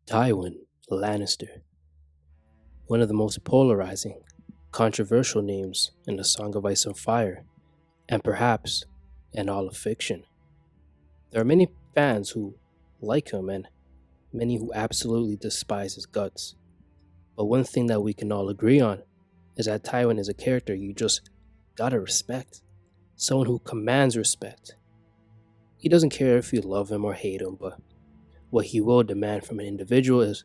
Tywin Lannister, one of the most polarizing, controversial names in the Song of Ice and Fire, and perhaps in all of fiction. There are many fans who like him and many who absolutely despise his guts. But one thing that we can all agree on is that Tywin is a character you just gotta respect. Someone who commands respect. He doesn't care if you love him or hate him, but what he will demand from an individual is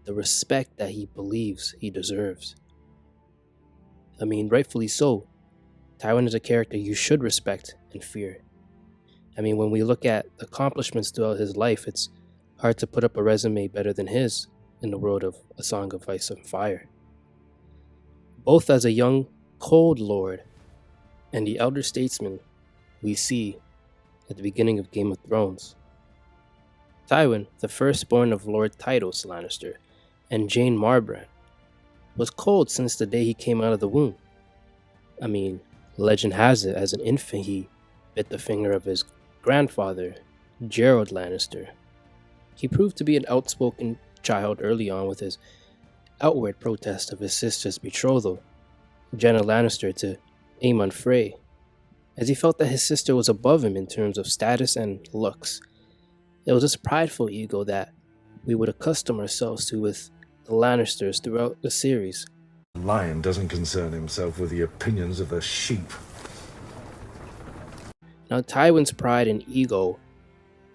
the respect that he believes he deserves. I mean, rightfully so. Tywin is a character you should respect and fear. I mean, when we look at accomplishments throughout his life, it's hard to put up a resume better than his in the world of A Song of Ice and Fire. Both as a young, cold lord and the elder statesman we see at the beginning of Game of Thrones. Tywin, the firstborn of Lord Tytos Lannister and Jane Marbrand, was cold since the day he came out of the womb. I mean, legend has it as an infant he bit the finger of his grandfather, Gerald Lannister. He proved to be an outspoken child early on with his outward protest of his sister's betrothal, Jenna Lannister, to Aemon Frey, as he felt that his sister was above him in terms of status and looks. It was this prideful ego that we would accustom ourselves to with the Lannisters throughout the series. A lion doesn't concern himself with the opinions of the sheep. Now, Tywin's pride and ego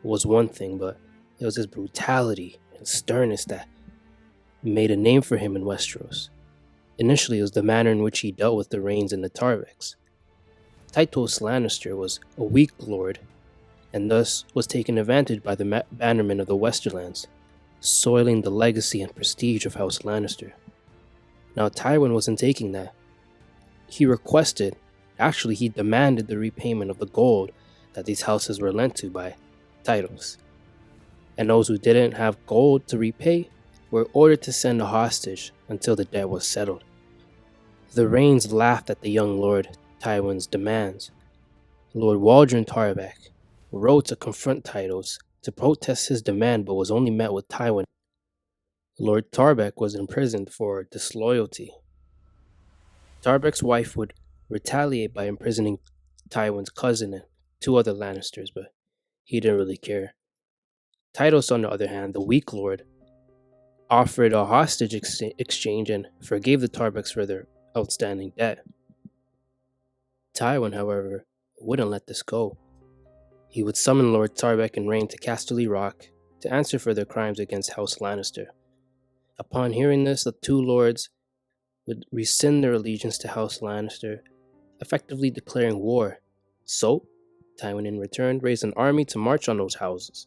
was one thing, but it was his brutality and sternness that made a name for him in Westeros. Initially, it was the manner in which he dealt with the Reynes and the Tarbeks. Tytos Lannister was a weak lord, and thus was taken advantage by the bannermen of the Westerlands, soiling the legacy and prestige of House Lannister. Now, Tywin wasn't taking that. He requested, actually he demanded the repayment of the gold that these houses were lent to by Tytos. And those who didn't have gold to repay were ordered to send a hostage until the debt was settled. The Reynes laughed at the young Lord Tywin's demands. Lord Waldron Tarbeck wrote to confront Tytos to protest his demand, but was only met with Tywin. Lord Tarbeck was imprisoned for disloyalty. Tarbeck's wife would retaliate by imprisoning Tywin's cousin and two other Lannisters, but he didn't really care. Tytos, on the other hand, the weak lord, offered a hostage exchange and forgave the Tarbecks for their outstanding debt. Tywin, however, wouldn't let this go. He would summon Lord Tarbeck and Rhaene to Casterly Rock to answer for their crimes against House Lannister. Upon hearing this, the two lords would rescind their allegiance to House Lannister, effectively declaring war. So, Tywin in return raised an army to march on those houses.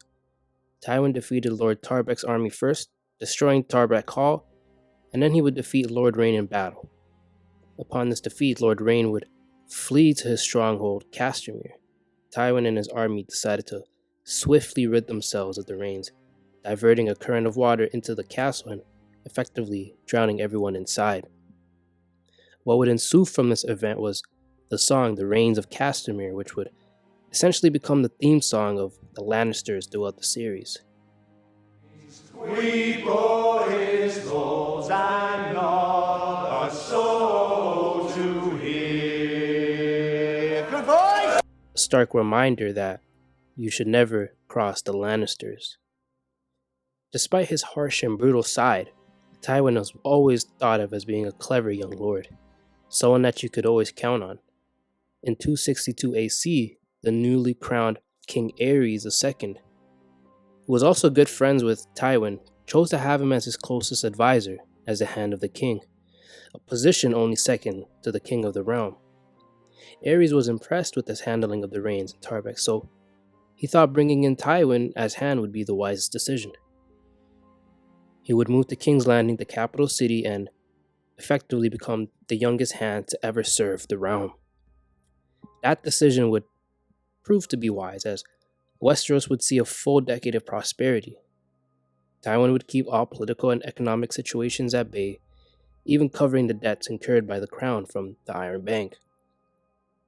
Tywin defeated Lord Tarbeck's army first, destroying Tarbeck Hall, and then he would defeat Lord Rhaene in battle. Upon this defeat, Lord Rhaene would flee to his stronghold, Castamere. Tywin and his army decided to swiftly rid themselves of the Reynes, diverting a current of water into the castle and effectively drowning everyone inside. What would ensue from this event was the song The Rains of Castamere, which would essentially become the theme song of the Lannisters throughout the series. We bore his laws and not a soul to hear. Good boys! A stark reminder that you should never cross the Lannisters. Despite his harsh and brutal side, Tywin was always thought of as being a clever young lord, someone that you could always count on. In 262 AC, the newly crowned King Aerys II, who was also good friends with Tywin, chose to have him as his closest advisor as the Hand of the King, a position only second to the King of the Realm. Aerys was impressed with his handling of the Reynes and Tarbeck, so he thought bringing in Tywin as Hand would be the wisest decision. He would move to King's Landing, the capital city, and effectively become the youngest Hand to ever serve the realm. That decision would prove to be wise, as Westeros would see a full decade of prosperity. Tywin would keep all political and economic situations at bay, even covering the debts incurred by the crown from the Iron Bank,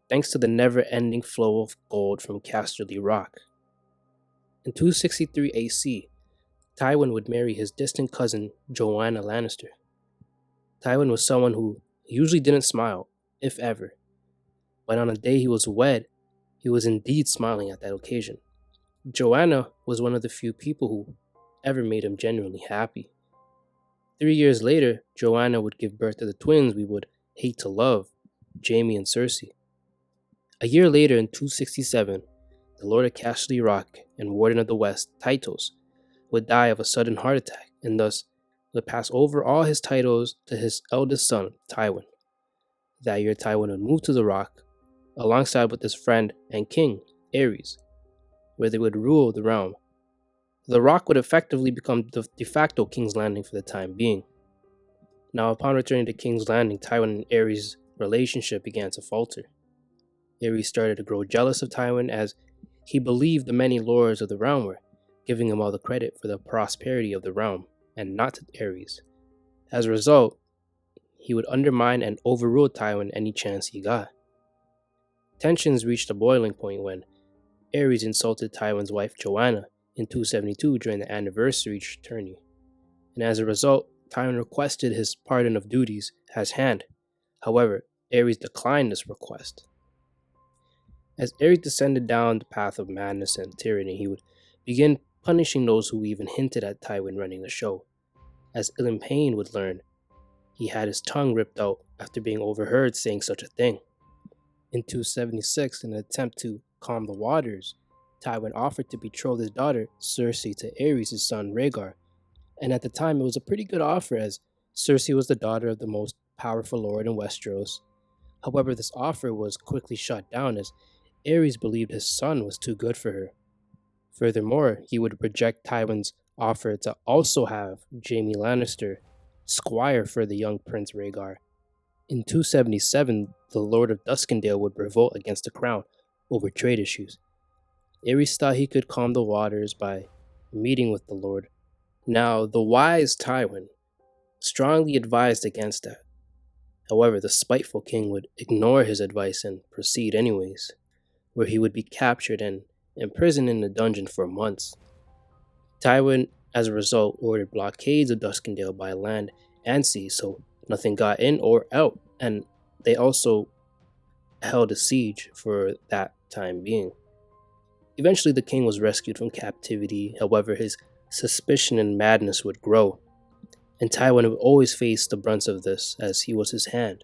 thanks to the never-ending flow of gold from Casterly Rock. In 263 AC, Tywin would marry his distant cousin, Joanna Lannister. Tywin was someone who usually didn't smile, if ever, but on the day he was wed, he was indeed smiling at that occasion. Joanna was one of the few people who ever made him genuinely happy. 3 years later, Joanna would give birth to the twins we would hate to love, Jaime and Cersei. A year later, in 267, the Lord of Casterly Rock and Warden of the West, Tytos, would die of a sudden heart attack, and thus would pass over all his titles to his eldest son, Tywin. That year, Tywin would move to the Rock, alongside with his friend and king, Aerys, where they would rule the realm. The Rock would effectively become the de facto King's Landing for the time being. Now, upon returning to King's Landing, Tywin and Aerys' relationship began to falter. Aerys started to grow jealous of Tywin as he believed the many lords of the realm were giving him all the credit for the prosperity of the realm, and not to Aerys. As a result, he would undermine and overrule Tywin any chance he got. Tensions reached a boiling point when Aerys insulted Tywin's wife Joanna in 272 during the anniversary tourney, and as a result, Tywin requested his pardon of duties as hand. However, Aerys declined this request. As Aerys descended down the path of madness and tyranny, he would begin punishing those who even hinted at Tywin running the show. As Ilyn Payne would learn, he had his tongue ripped out after being overheard saying such a thing. In 276, in an attempt to calm the waters, Tywin offered to betroth his daughter, Cersei, to Aerys' son, Rhaegar, and at the time it was a pretty good offer as Cersei was the daughter of the most powerful lord in Westeros. However, this offer was quickly shot down as Aerys believed his son was too good for her. Furthermore, he would reject Tywin's offer to also have Jaime Lannister squire for the young Prince Rhaegar. In 277, the Lord of Duskendale would revolt against the crown over trade issues. Aerys thought he could calm the waters by meeting with the Lord. Now, the wise Tywin strongly advised against that. However, the spiteful king would ignore his advice and proceed anyways, where he would be captured and imprisoned in a dungeon for months. Tywin, as a result, ordered blockades of Duskendale by land and sea so nothing got in or out, and they also held a siege for that time being. Eventually, the king was rescued from captivity. However, his suspicion and madness would grow, and Tywin would always face the brunt of this as he was his hand.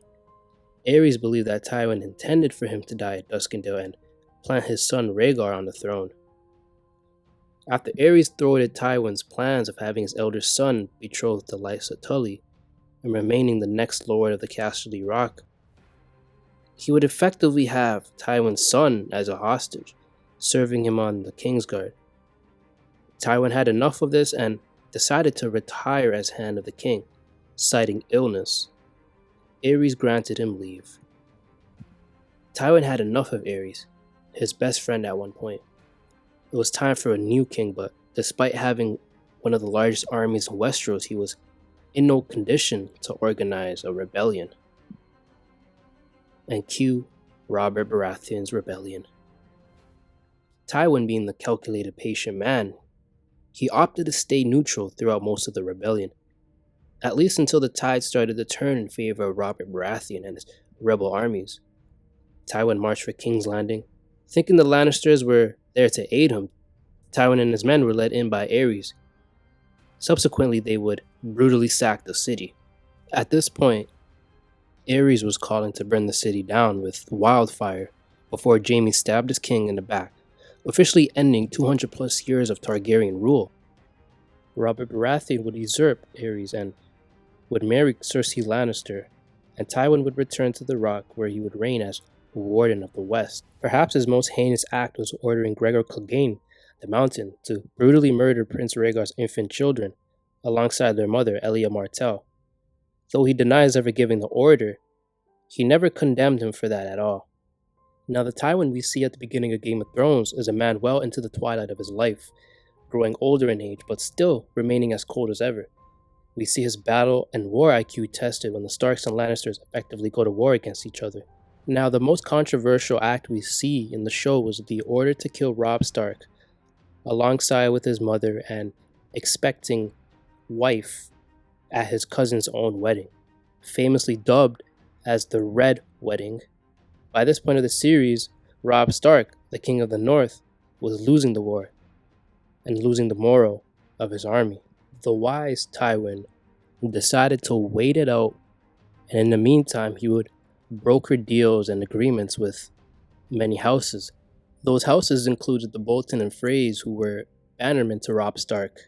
Aerys believed that Tywin intended for him to die at Duskendale and plant his son Rhaegar on the throne. After Aerys thwarted Tywin's plans of having his elder son betrothed to Lysa Tully and remaining the next lord of the Casterly Rock, he would effectively have Tywin's son as a hostage, serving him on the Kingsguard. Tywin had enough of this and decided to retire as Hand of the King, citing illness. Aerys granted him leave. Tywin had enough of Aerys, his best friend at one point. It was time for a new king, but despite having one of the largest armies in Westeros, he was in no condition to organize a rebellion. And cue Robert Baratheon's rebellion. Tywin, being the calculated, patient man, he opted to stay neutral throughout most of the rebellion, at least until the tide started to turn in favor of Robert Baratheon and his rebel armies. Tywin marched for King's Landing, thinking the Lannisters were there to aid him. Tywin and his men were led in by Aerys. Subsequently, they would brutally sack the city. At this point, Aerys was calling to burn the city down with wildfire before Jaime stabbed his king in the back, officially ending 200 plus years of Targaryen rule. Robert Baratheon would usurp Aerys and would marry Cersei Lannister, and Tywin would return to the Rock where he would reign as Warden of the West. Perhaps his most heinous act was ordering Gregor Clegane, the Mountain, to brutally murder Prince Rhaegar's infant children, alongside their mother, Elia Martell. Though he denies ever giving the order, he never condemned him for that at all. Now, the Tywin we see at the beginning of Game of Thrones is a man well into the twilight of his life, growing older in age, but still remaining as cold as ever. We see his battle and war IQ tested when the Starks and Lannisters effectively go to war against each other. Now, the most controversial act we see in the show was the order to kill Robb Stark, alongside with his mother and expecting wife at his cousin's own wedding, famously dubbed as the Red Wedding. By this point of the series, Robb Stark, the King of the North, was losing the war and losing the morale of his army. The wise Tywin decided to wait it out, and in the meantime he would broker deals and agreements with many houses. Those houses included the Bolton and Freys, who were bannermen to Robb Stark.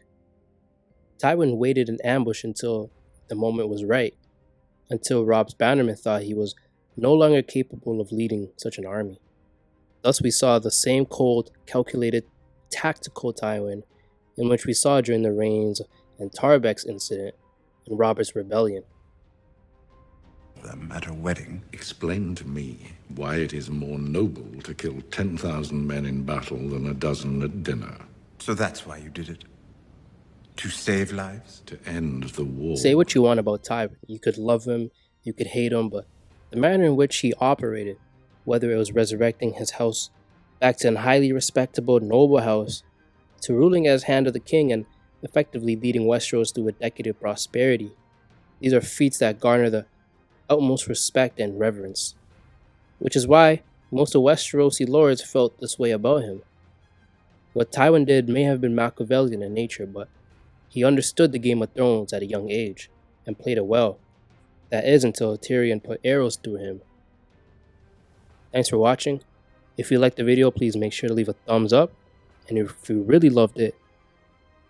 Tywin waited in ambush until the moment was right, until Robb's bannermen thought he was no longer capable of leading such an army. Thus we saw the same cold, calculated, tactical Tywin in which we saw during the Rains and Tarbec's incident and Robert's rebellion. At a wedding? Explain to me why it is more noble to kill 10,000 men in battle than a dozen at dinner. So that's why you did it? To save lives? To end the war. Say what you want about Tywin. You could love him, you could hate him, but the manner in which he operated, whether it was resurrecting his house back to a highly respectable, noble house, to ruling as Hand of the King and effectively leading Westeros through a decade of prosperity, these are feats that garner the utmost respect and reverence, which is why most of Westerosi lords felt this way about him. What Tywin did may have been Machiavellian in nature, but he understood the Game of Thrones at a young age and played it well. That is until Tyrion put arrows through him. Thanks for watching. If you liked the video, please make sure to leave a thumbs up, and if you really loved it,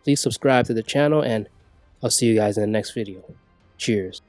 please subscribe to the channel, and I'll see you guys in the next video. Cheers.